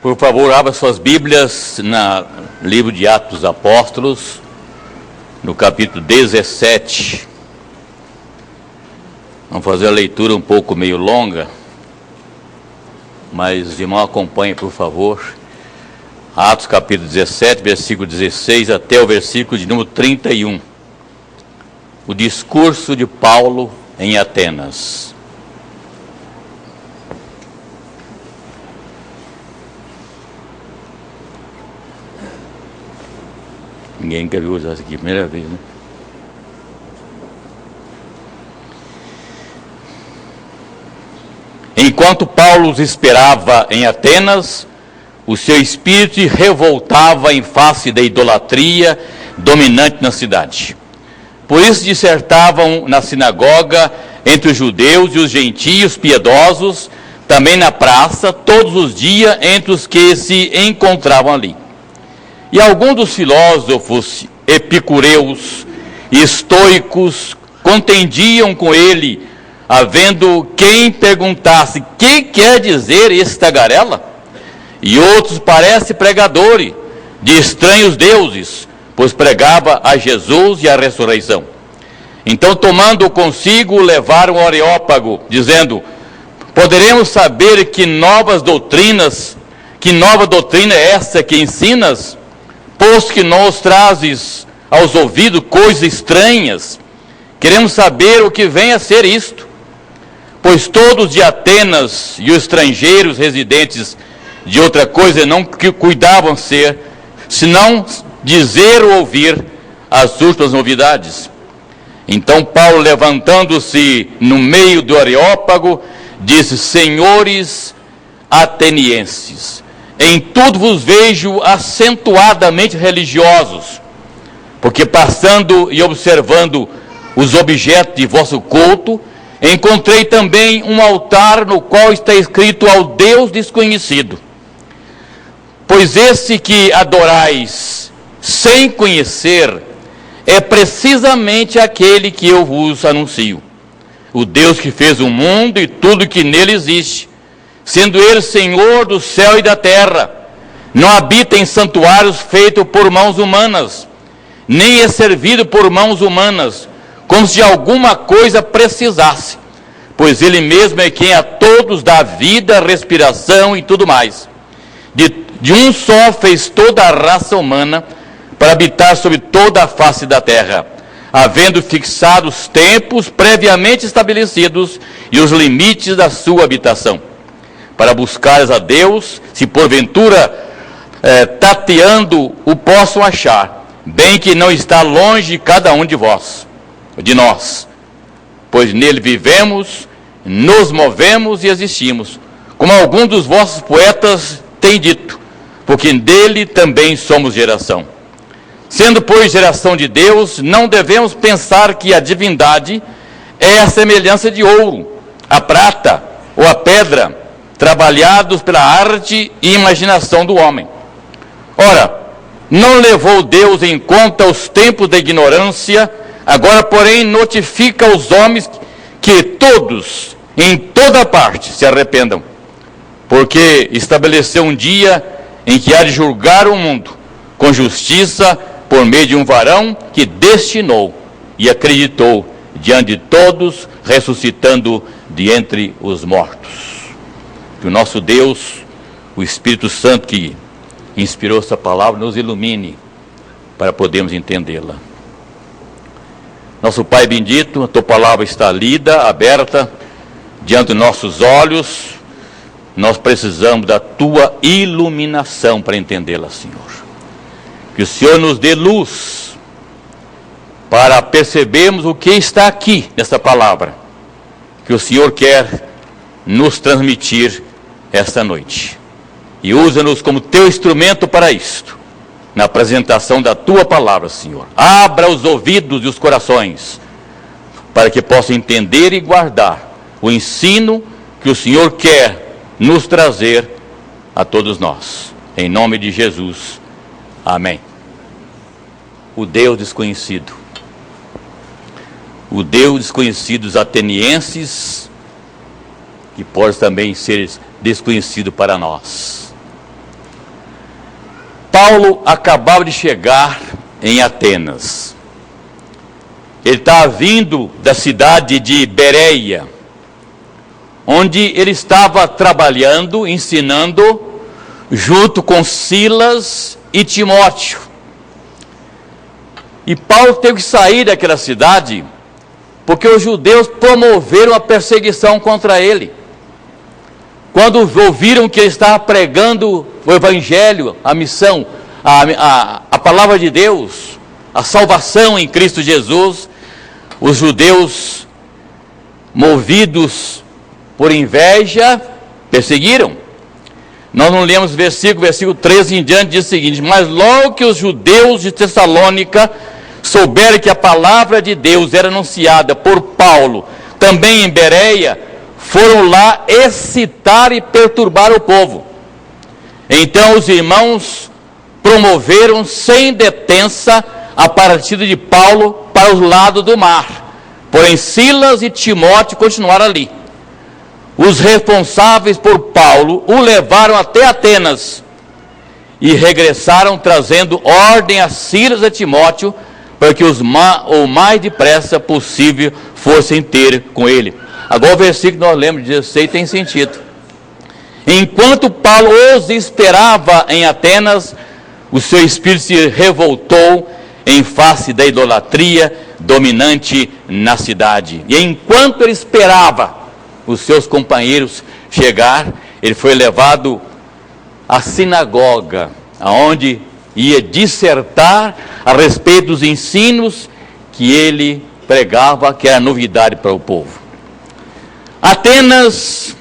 Por favor, abra suas Bíblias no livro de Atos dos Apóstolos, no capítulo 17. Vamos fazer a leitura um pouco meio longa, mas os irmãos acompanhem, por favor. Atos capítulo 17, versículo 16 até o versículo de número 31. O discurso de Paulo em Atenas. Ninguém quer usar isso aqui, primeira vez, né? Enquanto Paulo os esperava em Atenas, o seu espírito se revoltava em face da idolatria dominante na cidade. Por isso dissertavam na sinagoga entre os judeus e os gentios piedosos, também na praça, todos os dias entre os que se encontravam ali. E alguns dos filósofos epicureus e estoicos contendiam com ele, havendo quem perguntasse: que quer dizer esse tagarela? E outros parece pregadores de estranhos deuses, pois pregava a Jesus e a ressurreição. Então, tomando consigo, levaram ao Areópago, dizendo: poderemos saber que nova doutrina é essa que ensinas? Pois que nos trazes aos ouvidos coisas estranhas, queremos saber o que vem a ser isto. Pois todos de Atenas e os estrangeiros residentes de outra coisa não cuidavam ser, senão dizer ou ouvir as últimas novidades. Então Paulo, levantando-se no meio do Areópago, disse: senhores atenienses, em tudo vos vejo acentuadamente religiosos, porque passando e observando os objetos de vosso culto, encontrei também um altar no qual está escrito ao Deus desconhecido. Pois esse que adorais sem conhecer é precisamente aquele que eu vos anuncio, o Deus que fez o mundo e tudo que nele existe, sendo ele Senhor do céu e da terra. Não habita em santuários feitos por mãos humanas, nem é servido por mãos humanas, como se de alguma coisa precisasse, pois ele mesmo é quem a todos dá vida, respiração e tudo mais. De um só fez toda a raça humana para habitar sobre toda a face da terra, havendo fixado os tempos previamente estabelecidos e os limites da sua habitação, para buscares a Deus, se porventura tateando o possam achar, bem que não está longe cada um de nós, pois nele vivemos, nos movemos e existimos, como alguns dos vossos poetas têm dito, porque dele também somos geração. Sendo, pois, geração de Deus, não devemos pensar que a divindade é a semelhança de ouro, a prata ou a pedra, trabalhados pela arte e imaginação do homem. Ora, não levou Deus em conta os tempos da ignorância, agora, porém, notifica aos homens que todos, em toda parte, se arrependam, porque estabeleceu um dia em que há de julgar o mundo com justiça por meio de um varão que destinou e acreditou diante de todos, ressuscitando de entre os mortos. Que o nosso Deus, o Espírito Santo que inspirou essa palavra, nos ilumine para podermos entendê-la. Nosso Pai bendito, a Tua palavra está lida, aberta, diante dos nossos olhos. Nós precisamos da Tua iluminação para entendê-la, Senhor. Que o Senhor nos dê luz para percebermos o que está aqui nessa palavra, que o Senhor quer nos transmitir esta noite. E usa-nos como Teu instrumento para isto, na apresentação da Tua palavra, Senhor. Abra os ouvidos e os corações, para que possam entender e guardar o ensino que o Senhor quer nos trazer a todos nós. Em nome de Jesus. Amém. O Deus desconhecido. O Deus desconhecido dos atenienses, que pode também ser desconhecido para nós. Paulo acabava de chegar em Atenas. Ele estava vindo da cidade de Bereia, onde ele estava trabalhando, ensinando, junto com Silas e Timóteo. E Paulo teve que sair daquela cidade, porque os judeus promoveram a perseguição contra ele. Quando ouviram que ele estava pregando o evangelho, a missão, a palavra de Deus, a salvação em Cristo Jesus, os judeus, movidos por inveja, perseguiram. Nós não lemos versículo 13 em diante, diz o seguinte: mas logo que os judeus de Tessalônica souberam que a palavra de Deus era anunciada por Paulo, também em Bereia, foram lá excitar e perturbar o povo. Então os irmãos promoveram sem detença a partida de Paulo para o lado do mar. Porém Silas e Timóteo continuaram ali. Os responsáveis por Paulo o levaram até Atenas e regressaram trazendo ordem a Silas e Timóteo para que o mais depressa possível fossem ter com ele. Agora o versículo que nós lemos, 16, tem sentido. Enquanto Paulo os esperava em Atenas, o seu espírito se revoltou em face da idolatria dominante na cidade. E enquanto ele esperava os seus companheiros chegar, ele foi levado à sinagoga, aonde ia dissertar a respeito dos ensinos que ele pregava, que era novidade para o povo. Atenas,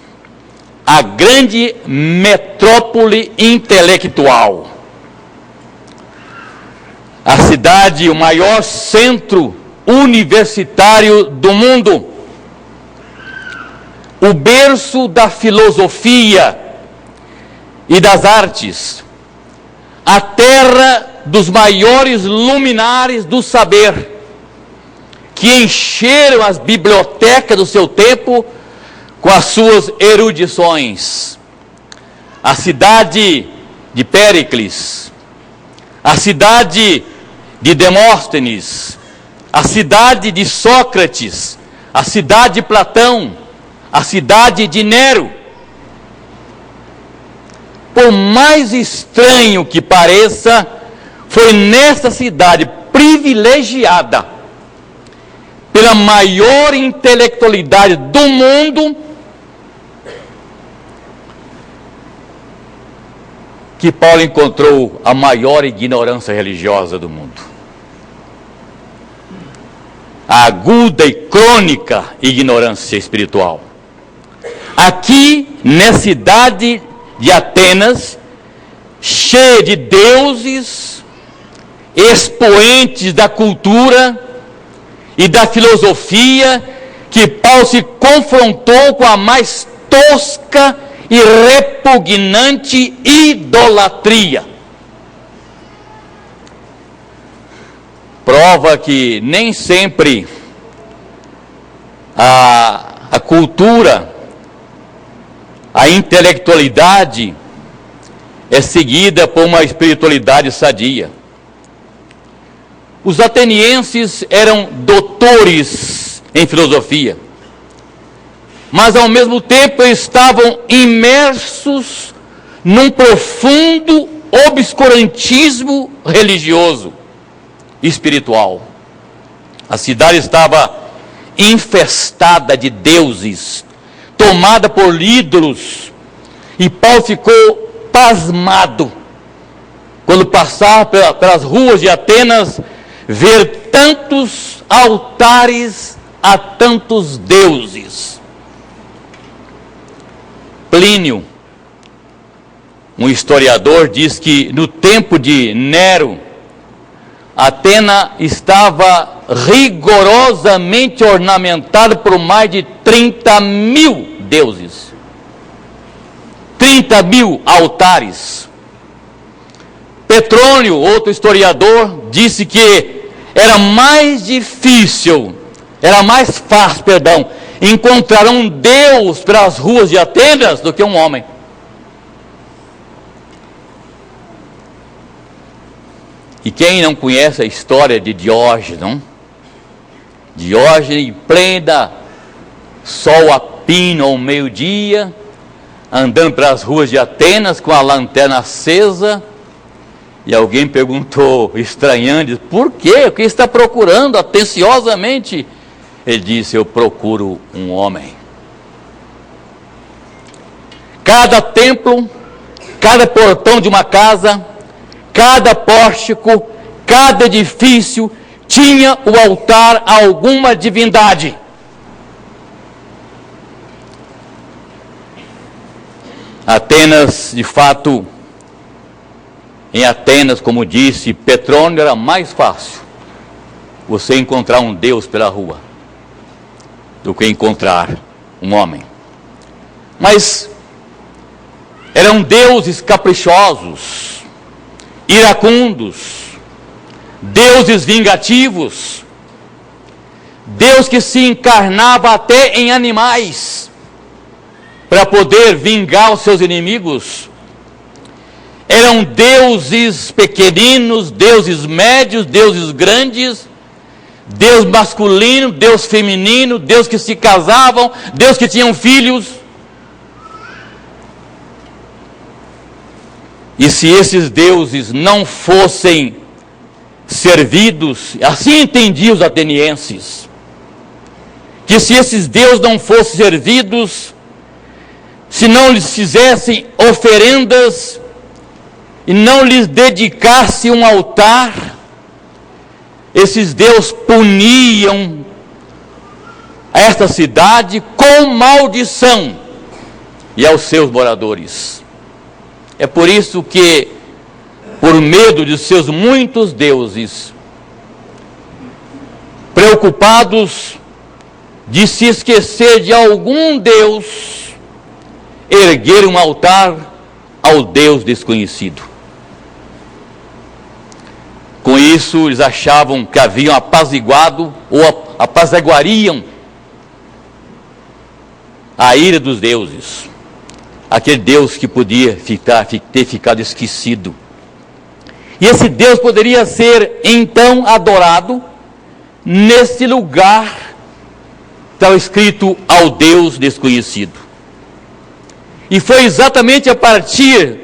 a grande metrópole intelectual, a cidade, o maior centro universitário do mundo, o berço da filosofia e das artes, a terra dos maiores luminares do saber, que encheram as bibliotecas do seu tempo com as suas erudições. A cidade de Péricles, a cidade de Demóstenes, a cidade de Sócrates, a cidade de Platão, a cidade de Nero. Por mais estranho que pareça, foi nessa cidade privilegiada pela maior intelectualidade do mundo que Paulo encontrou a maior ignorância religiosa do mundo. A aguda e crônica ignorância espiritual. Aqui, na cidade de Atenas, cheia de deuses, expoentes da cultura e da filosofia, que Paulo se confrontou com a mais tosca e repugnante idolatria. Prova que nem sempre a cultura, a intelectualidade é seguida por uma espiritualidade sadia. Os atenienses eram doutores em filosofia, mas ao mesmo tempo estavam imersos num profundo obscurantismo religioso e espiritual. A cidade estava infestada de deuses, tomada por ídolos, e Paulo ficou pasmado quando passava pelas ruas de Atenas, ver tantos altares a tantos deuses. Plínio, um historiador, diz que no tempo de Nero, Atenas estava rigorosamente ornamentada por mais de 30.000 deuses. 30.000 altares. Petrônio, outro historiador, disse que era mais fácil, encontrar um Deus pelas ruas de Atenas do que um homem. E quem não conhece a história de Diógenes, não? Diógenes, em plena sol a pino ao meio-dia, andando pelas ruas de Atenas com a lanterna acesa, e alguém perguntou, estranhando, por quê? O que está procurando atenciosamente? Ele disse, eu procuro um homem. Cada templo, cada portão de uma casa, cada pórtico, cada edifício tinha o altar a alguma divindade. Atenas, de fato, em Atenas, como disse Petrônio, era mais fácil você encontrar um Deus pela rua do que encontrar um homem. Mas eram deuses caprichosos, iracundos, deuses vingativos, Deus que se encarnava até em animais para poder vingar os seus inimigos. Eram deuses pequeninos, deuses médios, deuses grandes, Deus masculino, Deus feminino, Deus que se casavam, Deus que tinham filhos. E se esses deuses não fossem servidos, assim entendiam os atenienses, que se esses deuses não fossem servidos, se não lhes fizessem oferendas e não lhes dedicasse um altar, esses deuses puniam esta cidade com maldição e aos seus moradores. É por isso que, por medo de seus muitos deuses, preocupados de se esquecer de algum Deus, ergueram um altar ao Deus desconhecido. Com isso, eles achavam que haviam apaziguado ou apaziguariam a ira dos deuses. Aquele Deus que podia ter ficado esquecido. E esse Deus poderia ser então adorado nesse lugar, estava escrito ao Deus desconhecido. E foi exatamente a partir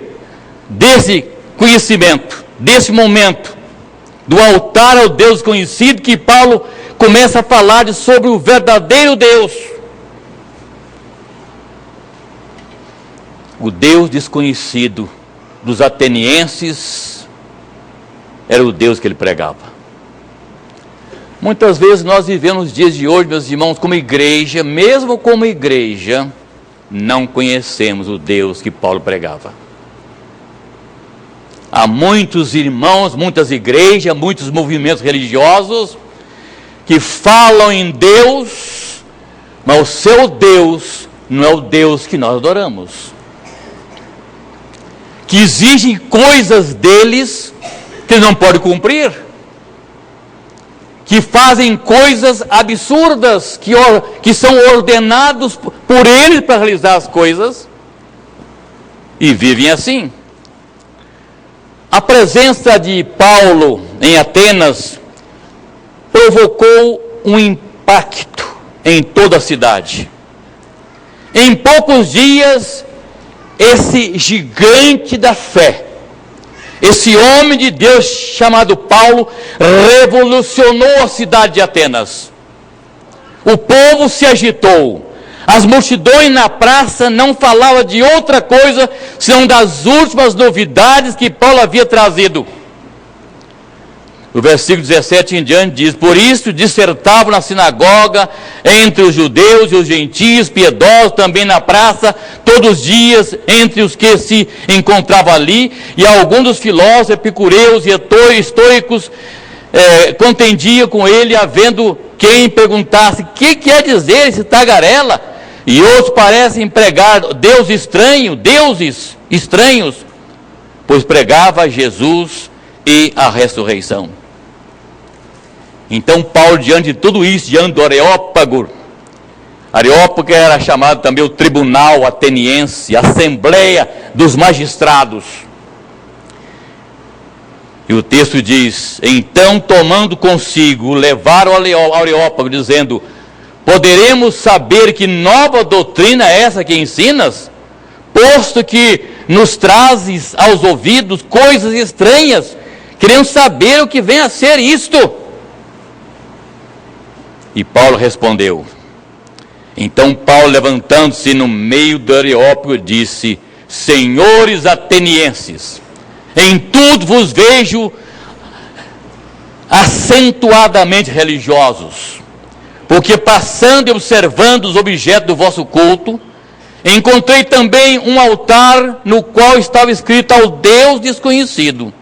desse conhecimento, desse momento, do altar ao Deus desconhecido, que Paulo começa a falar sobre o verdadeiro Deus. O Deus desconhecido dos atenienses era o Deus que ele pregava. Muitas vezes nós vivemos nos dias de hoje, meus irmãos, como igreja, mesmo como igreja, não conhecemos o Deus que Paulo pregava. Há muitos irmãos, muitas igrejas, muitos movimentos religiosos que falam em Deus, mas o seu Deus não é o Deus que nós adoramos. Que exigem coisas deles que eles não podem cumprir, que fazem coisas absurdas, que são ordenados por eles para realizar as coisas, e vivem assim. A presença de Paulo em Atenas provocou um impacto em toda a cidade. Em poucos dias, esse gigante da fé, esse homem de Deus chamado Paulo, revolucionou a cidade de Atenas. O povo se agitou. As multidões na praça não falavam de outra coisa senão das últimas novidades que Paulo havia trazido. O versículo 17 em diante diz: por isso dissertavam na sinagoga, entre os judeus e os gentios piedosos, também na praça, todos os dias, entre os que se encontravam ali, e alguns dos filósofos, epicureus e estoicos contendiam com ele, havendo quem perguntasse: que quer dizer esse tagarela? E outros parecem pregar deuses estranhos, pois pregava Jesus e a ressurreição. Então Paulo, diante de tudo isso, diante do Areópago era chamado também o tribunal ateniense, a assembleia dos magistrados, E o texto diz: então, tomando consigo, levaram ao Areópago, dizendo: poderemos saber que nova doutrina é essa que ensinas? Posto que nos trazes aos ouvidos coisas estranhas, queremos saber o que vem a ser isto. E Paulo respondeu. Então Paulo, levantando-se no meio do Areópago, disse: senhores atenienses, em tudo vos vejo acentuadamente religiosos, porque passando e observando os objetos do vosso culto, encontrei também um altar no qual estava escrito ao Deus desconhecido.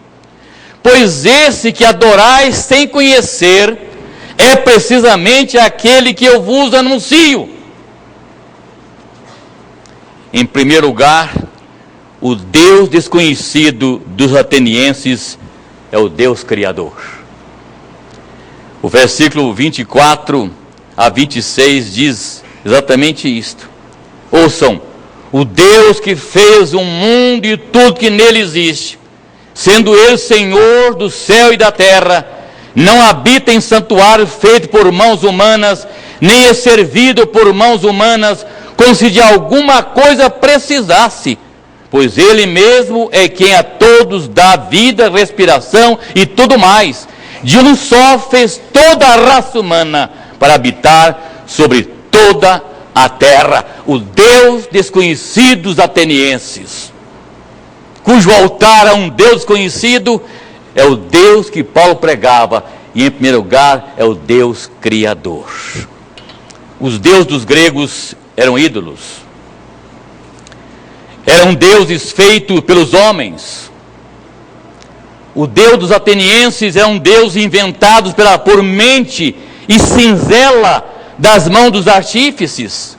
Pois esse que adorais sem conhecer é precisamente aquele que eu vos anuncio. Em primeiro lugar, o Deus desconhecido dos atenienses é o Deus Criador. O versículo 24 a 26 diz exatamente isto. Ouçam: o Deus que fez o mundo e tudo que nele existe, sendo ele Senhor do céu e da terra, não habita em santuário feito por mãos humanas, nem é servido por mãos humanas, como se de alguma coisa precisasse, pois ele mesmo é quem a todos dá vida, respiração e tudo mais. De um só fez toda a raça humana para habitar sobre toda a terra. O Deus desconhecido dos atenienses, cujo altar a um Deus desconhecido, é o Deus que Paulo pregava, e em primeiro lugar é o Deus Criador. Os deuses dos gregos eram ídolos, eram deuses feitos pelos homens. O Deus dos atenienses é um Deus inventado por mente e cinzela das mãos dos artífices.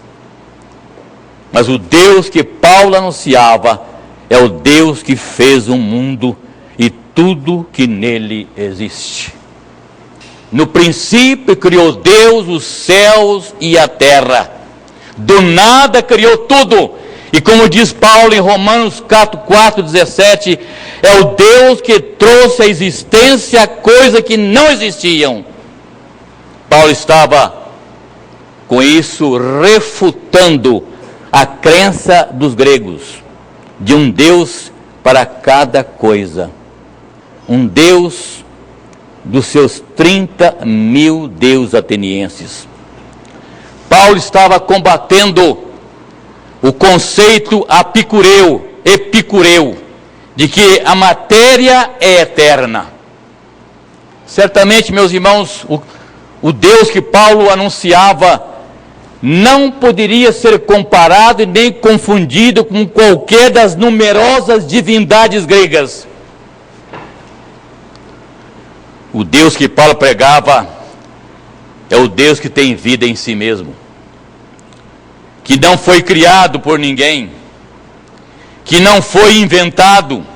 Mas o Deus que Paulo anunciava é o Deus que fez o mundo e tudo que nele existe. No princípio criou Deus os céus e a terra. Do nada criou tudo. E como diz Paulo em Romanos 4:17, é o Deus que trouxe à existência coisas que não existiam. Paulo estava com isso refutando a crença dos gregos de um Deus para cada coisa. Um Deus dos seus 30 mil deuses atenienses. Paulo estava combatendo o conceito epicureu, de que a matéria é eterna. Certamente, meus irmãos, o Deus que Paulo anunciava não poderia ser comparado e nem confundido com qualquer das numerosas divindades gregas. O Deus que Paulo pregava é o Deus que tem vida em si mesmo, que não foi criado por ninguém, que não foi inventado,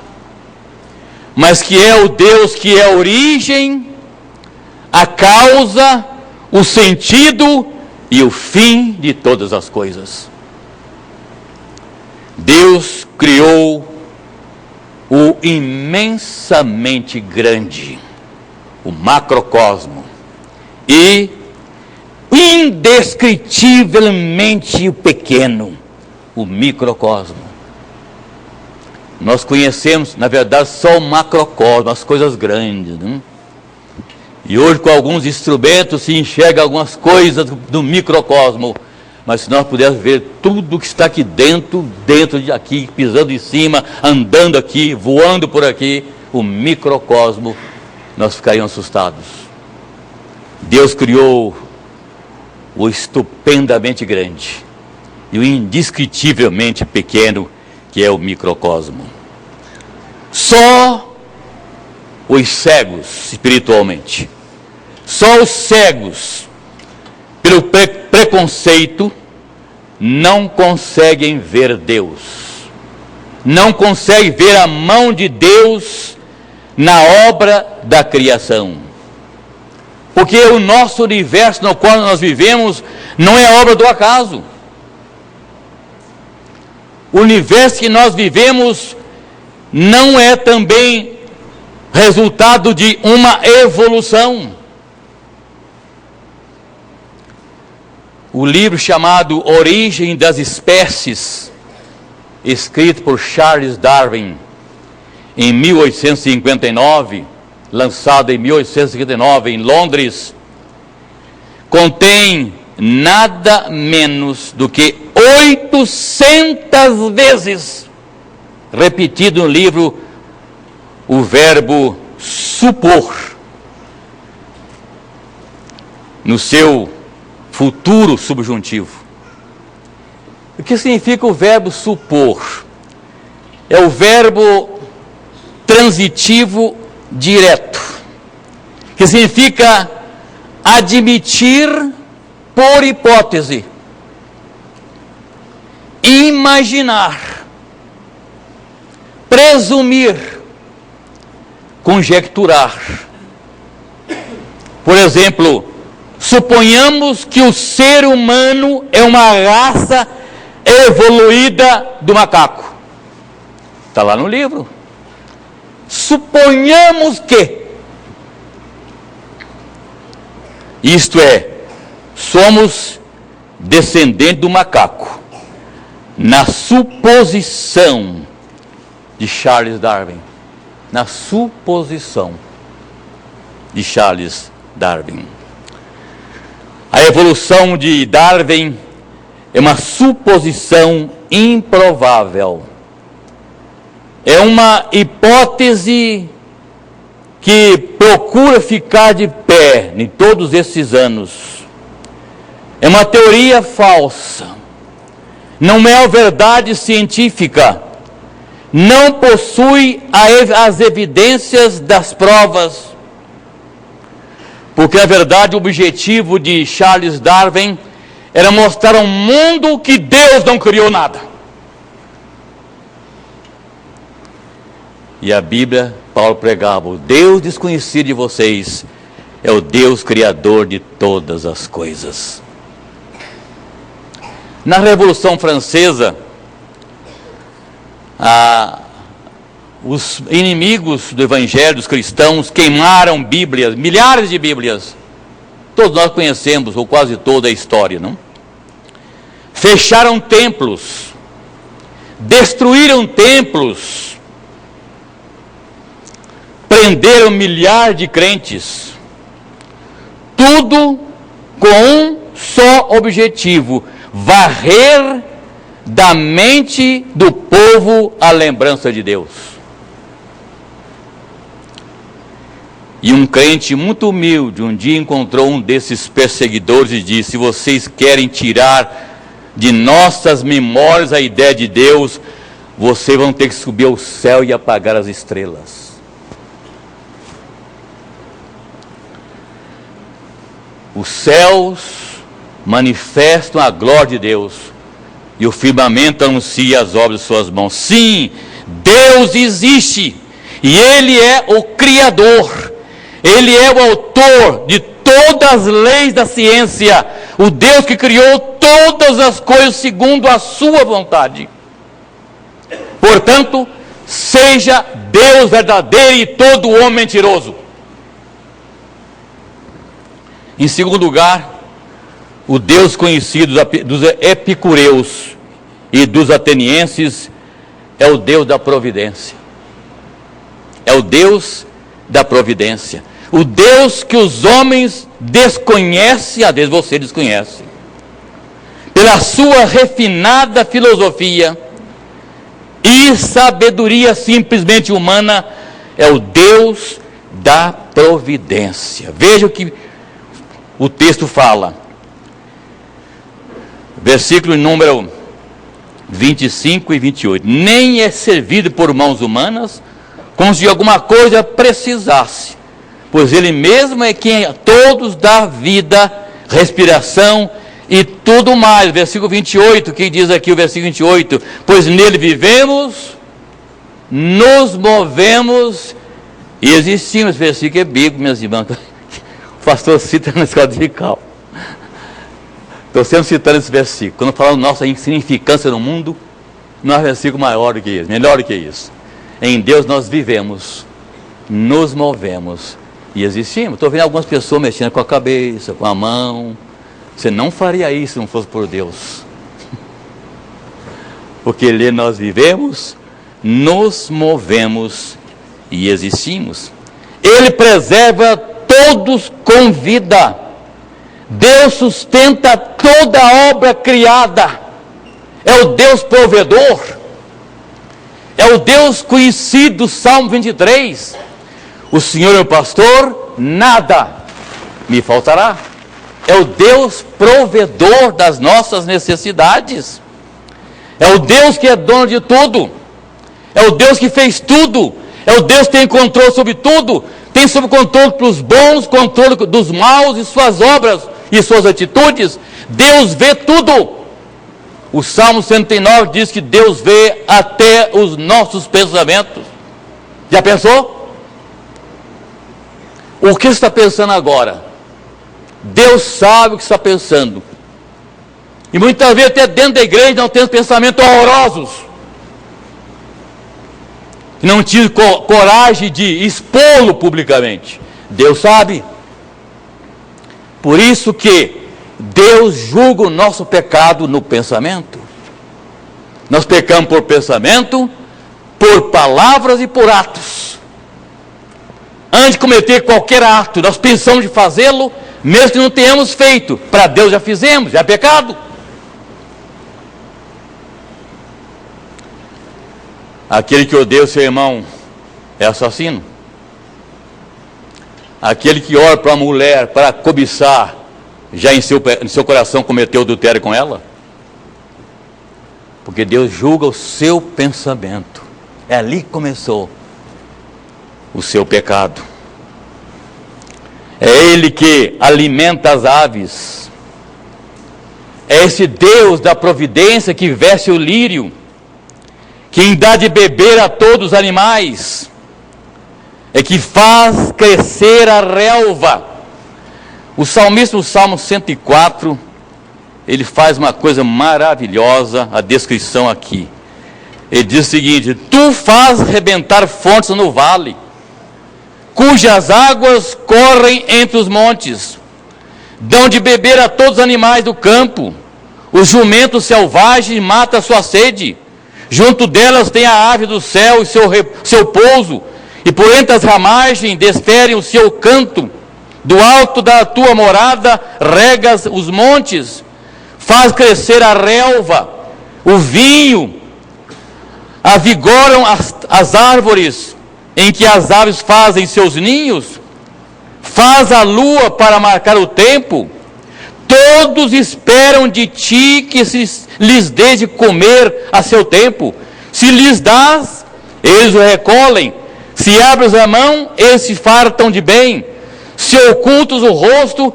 mas que é o Deus que é a origem, a causa, o sentido e o fim de todas as coisas. Deus criou o imensamente grande, o macrocosmo, e indescritivelmente pequeno, o microcosmo. Nós conhecemos, na verdade, só o macrocosmo, as coisas grandes, né? E hoje, com alguns instrumentos, se enxerga algumas coisas do microcosmo. Mas se nós pudermos ver tudo que está aqui dentro de aqui, pisando em cima, andando aqui, voando por aqui, o microcosmo, nós ficaríamos assustados. Deus criou o estupendamente grande e o indescritivelmente pequeno, que é o microcosmo. Só os cegos espiritualmente, só os cegos pelo preconceito não conseguem ver Deus, não conseguem ver a mão de Deus na obra da criação. Porque o nosso universo no qual nós vivemos não é obra do acaso. O universo que nós vivemos não é também resultado de uma evolução. O livro chamado Origem das Espécies, escrito por Charles Darwin em 1859, lançado em 1859 em Londres, contém nada menos do que 800 vezes repetido no livro o verbo supor, no seu futuro subjuntivo. O que significa o verbo supor? É o verbo transitivo direto, que significa admitir por hipótese, imaginar, presumir, conjecturar. Por exemplo, suponhamos que o ser humano é uma raça evoluída do macaco. Está lá no livro. Suponhamos que. Isto é, somos descendentes do macaco. Na suposição de Charles Darwin. Na suposição de Charles Darwin. A evolução de Darwin é uma suposição improvável. É uma hipótese que procura ficar de pé em todos esses anos. É uma teoria falsa. Não é a verdade científica. Não possui as evidências das provas. Porque, na verdade, o objetivo de Charles Darwin era mostrar ao mundo que Deus não criou nada. E a Bíblia, Paulo pregava, o Deus desconhecido de vocês é o Deus criador de todas as coisas. Na Revolução Francesa, os inimigos do Evangelho, dos cristãos, queimaram Bíblias, milhares de Bíblias. Todos nós conhecemos, ou quase toda a história, não? Fecharam templos, destruíram templos, prenderam milhares de crentes. Tudo com um só objetivo: varrer da mente do povo a lembrança de Deus. E um crente muito humilde um dia encontrou um desses perseguidores e disse: se vocês querem tirar de nossas memórias a ideia de Deus, vocês vão ter que subir ao céu e apagar as estrelas. Os céus manifestam a glória de Deus e o firmamento anuncia as obras de suas mãos. Sim, Deus existe e Ele é o Criador. Ele é o autor de todas as leis da ciência, o Deus que criou todas as coisas segundo a sua vontade. Portanto, seja Deus verdadeiro e todo homem mentiroso. Em segundo lugar, o Deus conhecido dos epicureus e dos atenienses é o Deus da providência. É o Deus da providência. O Deus que os homens desconhecem, às vezes você desconhece. Pela sua refinada filosofia e sabedoria simplesmente humana, é o Deus da providência. Veja o que o texto fala. Versículo número 25 e 28. Nem é servido por mãos humanas, como se de alguma coisa precisasse, pois Ele mesmo é quem a todos dá vida, respiração e tudo mais. Versículo 28, que diz aqui o versículo 28, pois nele vivemos, nos movemos e existimos. Esse versículo é bíblico, minhas irmãs. O pastor cita na escola dominical. Estou sempre citando esse versículo. Quando falamos nossa insignificância no mundo, não há versículo maior do que isso, melhor do que isso. Em Deus nós vivemos nos movemos e existimos. Estou vendo algumas pessoas mexendo com a cabeça, com a mão. Você não faria isso se não fosse por Deus. Porque nele nós vivemos, nos movemos e existimos. Ele preserva todos com vida. Deus sustenta toda a obra criada. É o Deus provedor. É o Deus conhecido, Salmo 23. O Senhor é o pastor, nada me faltará. É o Deus provedor das nossas necessidades. É o Deus que é dono de tudo. É o Deus que fez tudo. É o Deus que tem controle sobre tudo. Tem sob controle dos bons, controle dos maus e suas obras e suas atitudes. Deus vê tudo. O Salmo 109 diz que Deus vê até os nossos pensamentos. Já pensou? O que você está pensando agora? Deus sabe o que está pensando. E muitas vezes até dentro da igreja não temos pensamentos horrorosos. E não tive coragem de expô-lo publicamente. Deus sabe. Por isso que Deus julga o nosso pecado no pensamento. Nós pecamos por pensamento, por palavras e por atos. Antes de cometer qualquer ato, nós pensamos de fazê-lo, mesmo que não tenhamos feito. Para Deus já fizemos, já é pecado. Aquele que odeia o seu irmão é assassino. Aquele que ora para a mulher para cobiçar, já em seu coração cometeu adultério com ela. Porque Deus julga o seu pensamento. É ali que começou o seu pecado. É Ele que alimenta as aves. É esse Deus da providência que veste o lírio, quem dá de beber a todos os animais, é que faz crescer a relva. O salmista, no Salmo 104, ele faz uma coisa maravilhosa, a descrição aqui. Ele diz o seguinte: tu faz rebentar fontes no vale, cujas águas correm entre os montes, dão de beber a todos os animais do campo, os jumentos selvagens matam a sua sede, junto delas tem a ave do céu e seu pouso, e por entre as ramagens desferem o seu canto. Do alto da tua morada regas os montes, faz crescer a relva, o vinho, avigoram as árvores em que as aves fazem seus ninhos, faz a lua para marcar o tempo. Todos esperam de ti que lhes dê de comer a seu tempo. Se lhes dás, eles o recolhem. Se abres a mão, eles se fartam de bem. Se ocultas o rosto,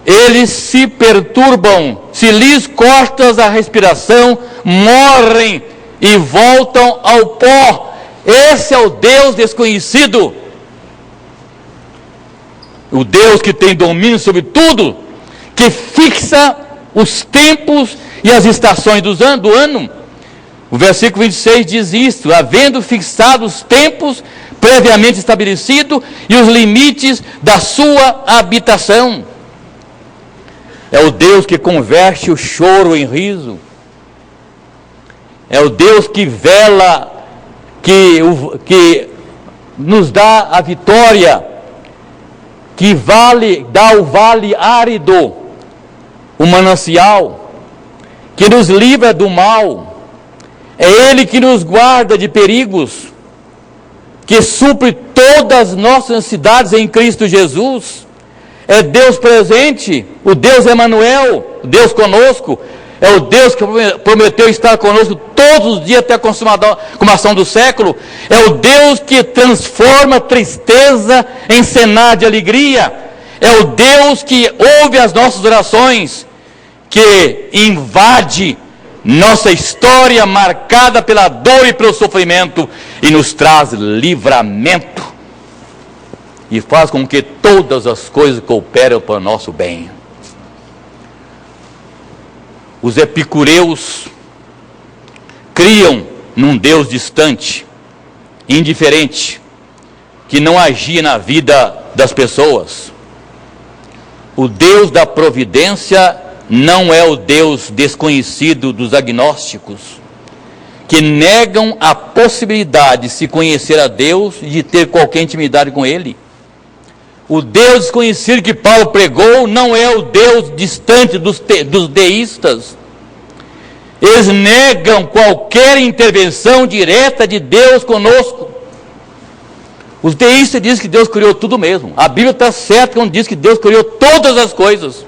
eles se perturbam. Se lhes cortas a respiração, morrem e voltam ao pó. Esse é o Deus desconhecido. O Deus que tem domínio sobre tudo, que fixa os tempos e as estações do ano. O versículo 26 diz isto: havendo fixado os tempos previamente estabelecido e os limites da sua habitação. É o Deus que converte o choro em riso. É o Deus que vela, que nos dá a vitória, que dá o vale árido, o manancial, que nos livra do mal. É Ele que nos guarda de perigos, que supre todas as nossas necessidades em Cristo Jesus. É Deus presente, o Deus Emanuel, o Deus conosco. É o Deus que prometeu estar conosco todos os dias até a consumação do século. É o Deus que transforma tristeza em cenário de alegria. É o Deus que ouve as nossas orações, que invade nossa história marcada pela dor e pelo sofrimento e nos traz livramento e faz com que todas as coisas cooperem para o nosso bem. Os epicureus criam num Deus distante, indiferente, que não agia na vida das pessoas. O Deus da providência não é o Deus desconhecido dos agnósticos, que negam a possibilidade de se conhecer a Deus e de ter qualquer intimidade com Ele. O Deus desconhecido que Paulo pregou não é o Deus distante dos deístas. Eles negam qualquer intervenção direta de Deus conosco. Os deístas dizem que Deus criou tudo mesmo. A Bíblia está certa quando diz que Deus criou todas as coisas.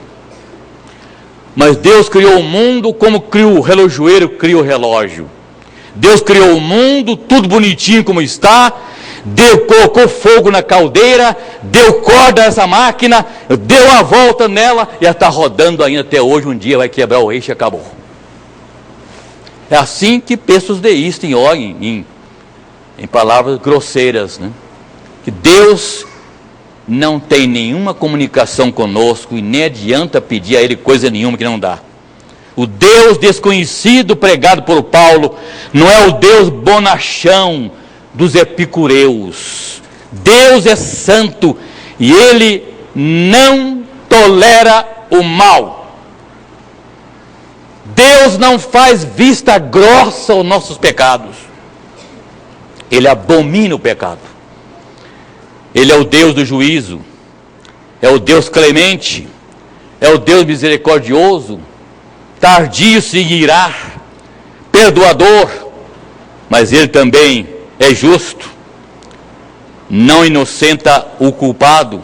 Mas Deus criou o mundo como o relojoeiro cria o relógio. Deus criou o mundo, tudo bonitinho como está. Deus colocou fogo na caldeira, deu corda a essa máquina, deu a volta nela e ela está rodando ainda até hoje. Um dia vai quebrar o eixo e acabou. É assim que pensam os deístas em palavras grosseiras, né? Que Deus não tem nenhuma comunicação conosco e nem adianta pedir a Ele coisa nenhuma que não dá. O Deus desconhecido pregado por Paulo não é o Deus bonachão dos epicureus. Deus é santo e Ele não tolera o mal. Deus não faz vista grossa aos nossos pecados. Ele abomina o pecado. Ele é o Deus do juízo, é o Deus clemente, é o Deus misericordioso, tardio se irar, perdoador, mas Ele também é justo, não inocenta o culpado.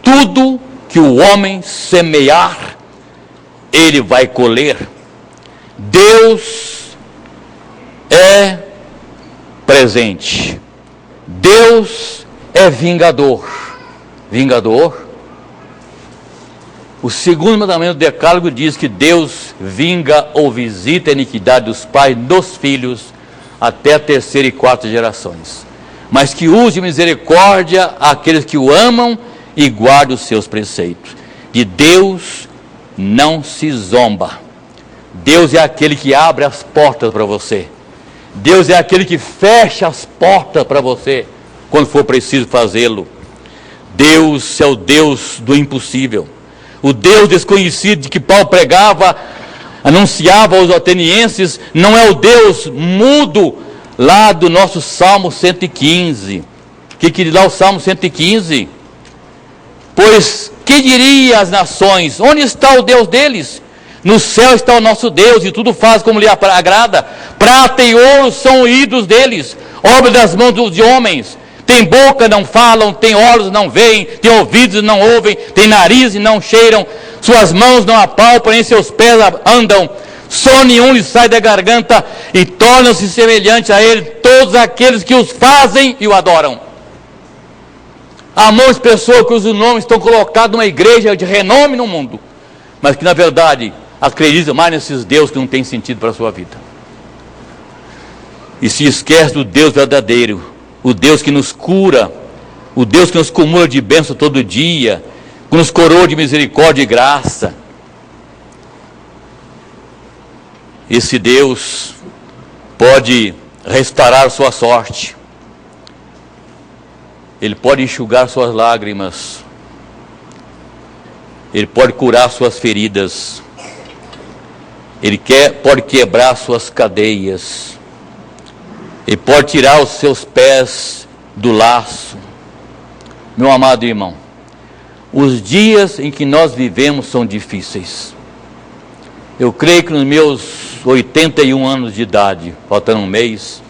Tudo que o homem semear, ele vai colher. Deus é presente. Deus é vingador. Vingador. O segundo mandamento do Decálogo diz que Deus vinga ou visita a iniquidade dos pais nos filhos até a terceira e quarta gerações, mas que use misericórdia àqueles que o amam e guardam os seus preceitos. De Deus não se zomba. Deus é aquele que abre as portas para você. Deus é aquele que fecha as portas para você quando for preciso fazê-lo. Deus é o Deus do impossível. O Deus desconhecido de que Paulo pregava, anunciava aos atenienses, não é o Deus mudo lá do nosso Salmo 115. O que diz lá o Salmo 115? Pois que diria as nações? Onde está o Deus deles? No céu está o nosso Deus e tudo faz como lhe agrada. Prata e ouro são ídolos deles, obra das mãos dos homens. Tem boca, não falam, tem olhos, não veem, tem ouvidos, não ouvem, tem nariz e não cheiram, suas mãos não apalpam, em seus pés andam, som nenhum lhes sai da garganta, e tornam-se semelhantes a ele todos aqueles que os fazem e o adoram. Há muitas pessoas cujos nomes estão colocados numa igreja de renome no mundo, mas que na verdade acreditam mais nesses deuses que não têm sentido para a sua vida. E se esquece do Deus verdadeiro, o Deus que nos cura, o Deus que nos cumula de bênção todo dia, que nos coroa de misericórdia e graça. Esse Deus pode restaurar sua sorte, Ele pode enxugar suas lágrimas, Ele pode curar suas feridas, Ele pode quebrar suas cadeias, Ele pode tirar os seus pés do laço. Meu amado irmão, os dias em que nós vivemos são difíceis. Eu creio que nos meus 81 anos de idade, faltando um mês,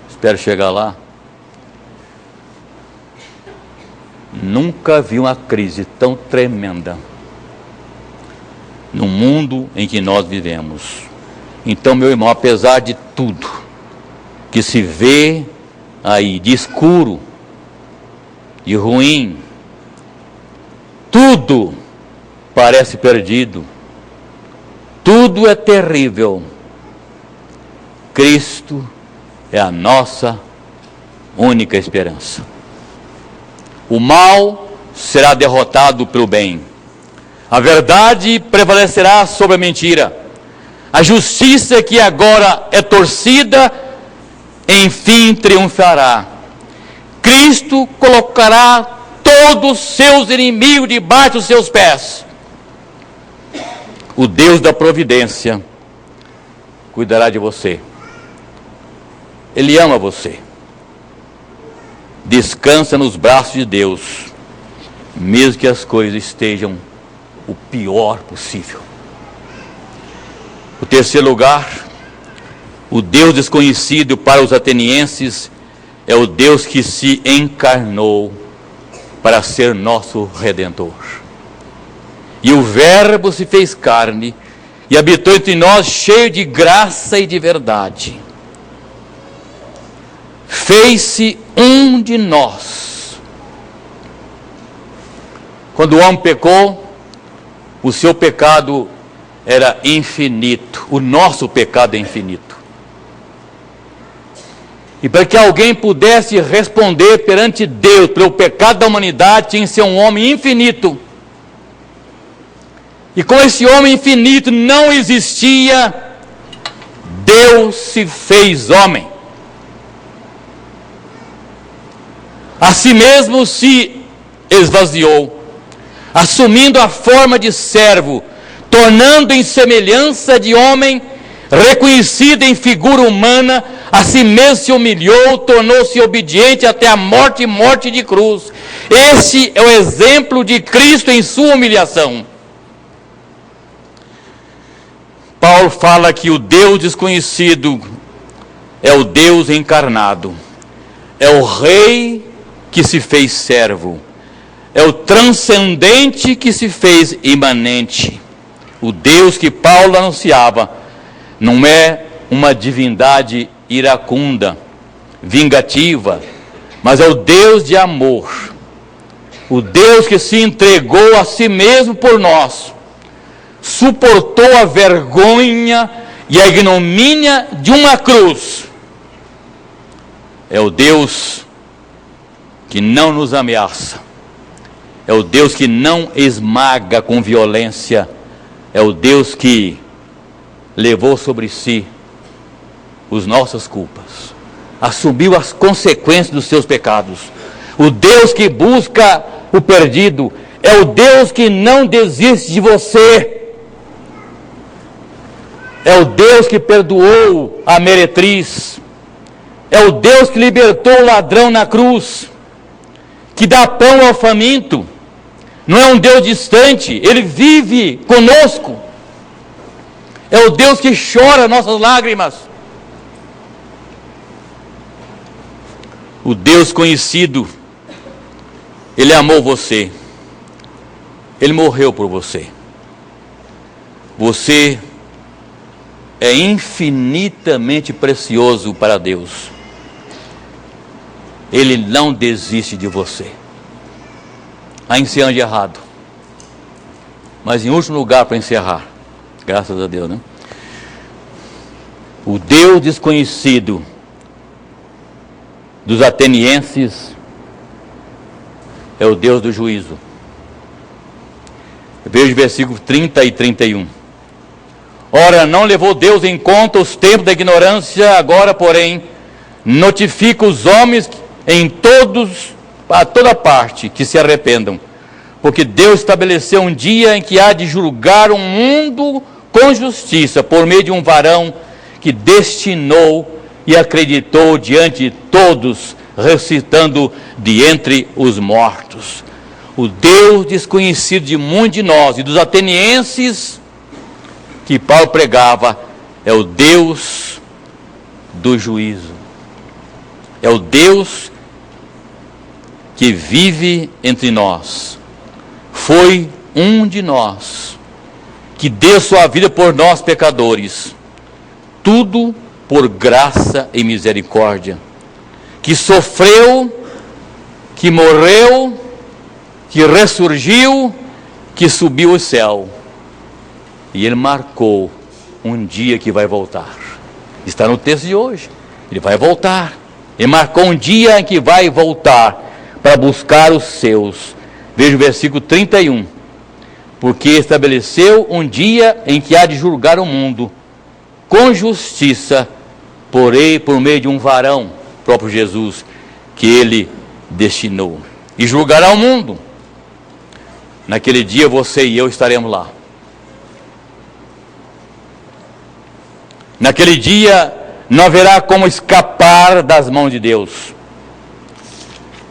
espero chegar lá, nunca vi uma crise tão tremenda no mundo em que nós vivemos. Então, meu irmão, apesar de tudo que se vê aí de escuro, de ruim, tudo parece perdido, tudo é terrível. Cristo é a nossa única esperança. O mal será derrotado pelo bem, a verdade prevalecerá sobre a mentira, a justiça que agora é torcida enfim triunfará. Cristo colocará todos os seus inimigos debaixo dos seus pés. O Deus da providência cuidará de você. Ele ama você. Descansa nos braços de Deus, mesmo que as coisas estejam o pior possível. O terceiro lugar, o Deus desconhecido para os atenienses é o Deus que se encarnou para ser nosso Redentor. E o Verbo se fez carne e habitou entre nós, cheio de graça e de verdade. Fez-se um de nós. Quando o homem pecou, o seu pecado era infinito. O nosso pecado é infinito. E para que alguém pudesse responder perante Deus pelo pecado da humanidade, tinha que ser um homem infinito. E com esse homem infinito não existia, Deus se fez homem. A si mesmo se esvaziou, assumindo a forma de servo, tornando em semelhança de homem, reconhecido em figura humana, a si mesmo se humilhou, tornou-se obediente até a morte e morte de cruz. Este é o exemplo de Cristo em sua humilhação. Paulo fala que o Deus desconhecido é o Deus encarnado, é o Rei que se fez servo, é o transcendente que se fez imanente. O Deus que Paulo anunciava não é uma divindade iracunda, vingativa, mas é o Deus de amor, o Deus que se entregou a si mesmo por nós, suportou a vergonha e a ignomínia de uma cruz. É o Deus que não nos ameaça, é o Deus que não esmaga com violência, é o Deus que levou sobre si as nossas culpas, assumiu as consequências dos seus pecados. O Deus que busca o perdido, é o Deus que não desiste de você. É o Deus que perdoou a meretriz, é o Deus que libertou o ladrão na cruz, que dá pão ao faminto. Não é um Deus distante, Ele vive conosco. É o Deus que chora nossas lágrimas. O Deus conhecido, Ele amou você, Ele morreu por você. Você é infinitamente precioso para Deus. Ele não desiste de você. A encerrando de errado. Mas em último lugar para encerrar, graças a Deus, né? O Deus desconhecido dos atenienses é o Deus do juízo. Veja os versículos 30 e 31. Ora, não levou Deus em conta os tempos da ignorância, agora, porém, notifica os homens a toda parte que se arrependam, porque Deus estabeleceu um dia em que há de julgar o mundo com justiça, por meio de um varão que destinou e acreditou diante de todos, ressuscitando de entre os mortos. O Deus desconhecido de muitos de nós e dos atenienses que Paulo pregava é o Deus do juízo. É o Deus que vive entre nós. Foi um de nós que deu sua vida por nós pecadores. Tudo por graça e misericórdia. Que sofreu, que morreu, que ressurgiu, que subiu ao céu. E Ele marcou um dia que vai voltar. Está no texto de hoje. Ele vai voltar. Ele marcou um dia em que vai voltar para buscar os seus. Veja o versículo 31. Porque estabeleceu um dia em que há de julgar o mundo com justiça, por meio de um varão, próprio Jesus, que Ele destinou. E julgará o mundo. Naquele dia você e eu estaremos lá. Naquele dia não haverá como escapar das mãos de Deus.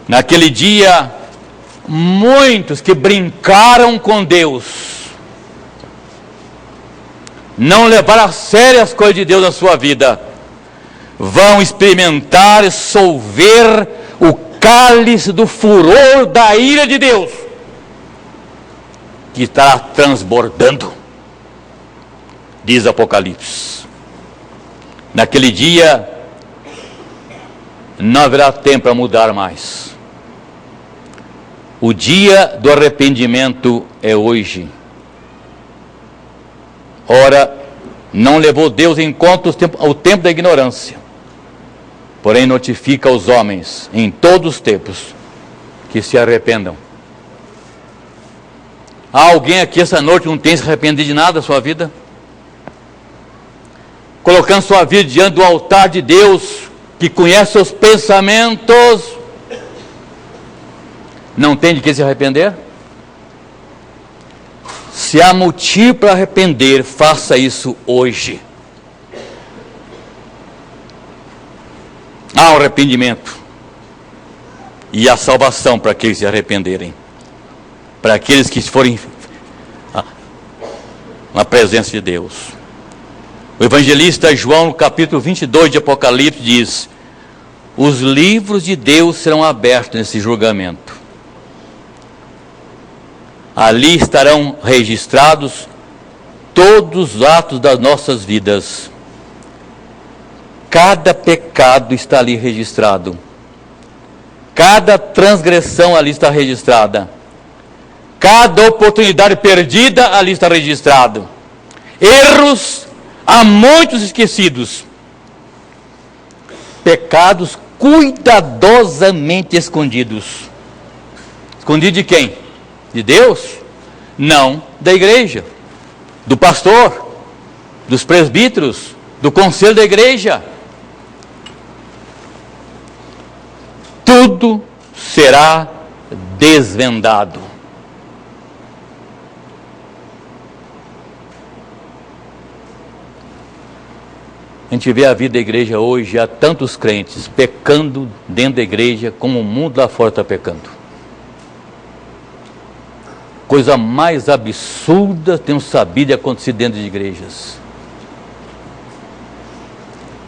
Naquele dia, muitos que brincaram com Deus, não levaram a sério as coisas de Deus na sua vida, vão experimentar e solver o cálice do furor da ira de Deus, que estará transbordando, diz Apocalipse. Naquele dia, não haverá tempo para mudar mais. O dia do arrependimento é hoje. Ora, não levou Deus em conta o tempo da ignorância, porém notifica aos homens em todos os tempos que se arrependam. Há alguém aqui essa noite que não tem se arrependido de nada da sua vida? Colocando sua vida diante do altar de Deus, que conhece seus pensamentos, não tem de que se arrepender? Se há motivo para arrepender, faça isso hoje. Há um arrependimento e a salvação para aqueles que se arrependerem, para aqueles que forem na presença de Deus. O evangelista João, no capítulo 22 de Apocalipse, diz: os livros de Deus serão abertos nesse julgamento. Ali estarão registrados todos os atos das nossas vidas. Cada pecado está ali registrado. Cada transgressão ali está registrada. Cada oportunidade perdida ali está registrado. Erros há muitos esquecidos. Pecados cuidadosamente escondidos. Escondido de quem? De Deus? Não, da igreja, do pastor, dos presbíteros, do conselho da igreja. Tudo será desvendado. A gente vê a vida da igreja hoje, há tantos crentes pecando dentro da igreja, como o mundo lá fora está pecando. Coisa mais absurda temos sabido e acontecido dentro de igrejas.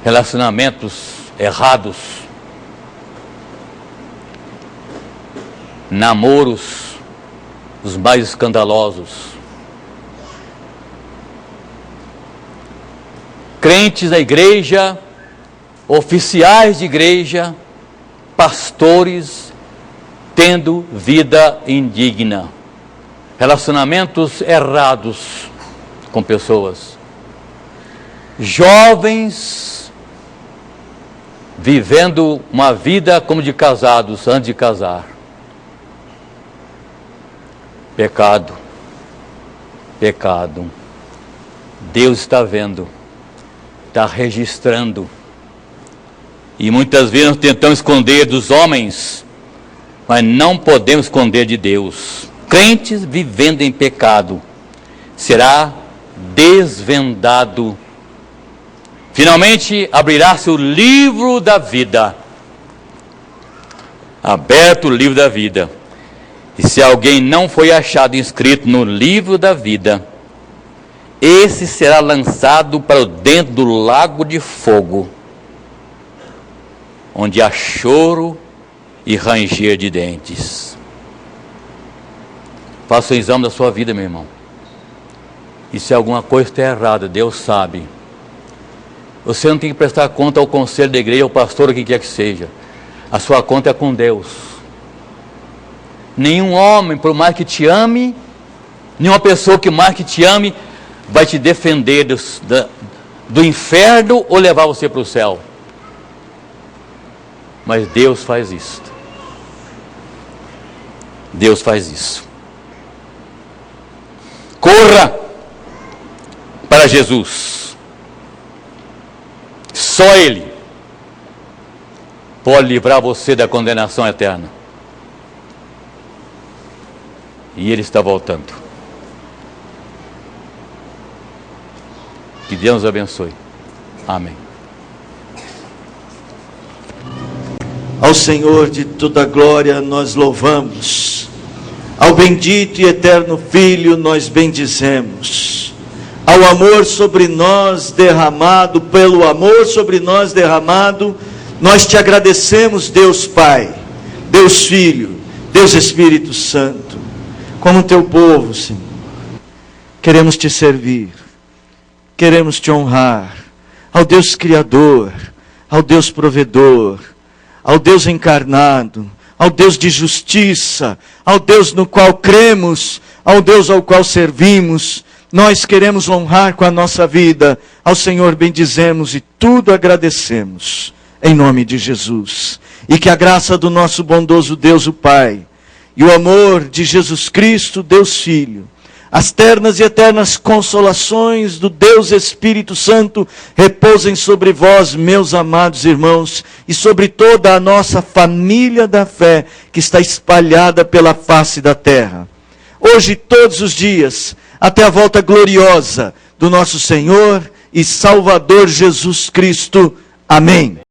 Relacionamentos errados, namoros os mais escandalosos, crentes da igreja, oficiais de igreja, pastores tendo vida indigna, relacionamentos errados com pessoas, jovens vivendo uma vida como de casados antes de casar. Pecado, pecado. Deus está vendo, está registrando. E muitas vezes nós tentamos esconder dos homens, mas não podemos esconder de Deus. Crentes vivendo em pecado, será desvendado. Finalmente abrirá-se o livro da vida. Aberto o livro da vida. E se alguém não foi achado inscrito no livro da vida, esse será lançado para dentro do lago de fogo, onde há choro e ranger de dentes. Faça o exame da sua vida, meu irmão. E se alguma coisa está errada, Deus sabe. Você não tem que prestar conta ao conselho da igreja, ao pastor, o que quer que seja. A sua conta é com Deus. Nenhum homem, por mais que te ame, nenhuma pessoa que mais que te ame, vai te defender do inferno ou levar você para o céu. Mas Deus faz isso. Deus faz isso. Corra para Jesus. Só Ele pode livrar você da condenação eterna. e Ele está voltando. Que Deus nos abençoe. Amém. Ao Senhor de toda glória nós louvamos. Ao bendito e eterno Filho nós bendizemos. Ao amor sobre nós derramado, pelo amor sobre nós derramado, nós te agradecemos, Deus Pai, Deus Filho, Deus Espírito Santo. Como teu povo, Senhor, queremos te servir, queremos te honrar, ao Deus Criador, ao Deus Provedor, ao Deus encarnado, ao Deus de justiça, ao Deus no qual cremos, ao Deus ao qual servimos. Nós queremos honrar com a nossa vida, ao Senhor bendizemos e tudo agradecemos, em nome de Jesus. E que a graça do nosso bondoso Deus o Pai, e o amor de Jesus Cristo, Deus Filho, as ternas e eternas consolações do Deus Espírito Santo repousem sobre vós, meus amados irmãos, e sobre toda a nossa família da fé que está espalhada pela face da terra. Hoje, todos os dias, até a volta gloriosa do nosso Senhor e Salvador Jesus Cristo. Amém.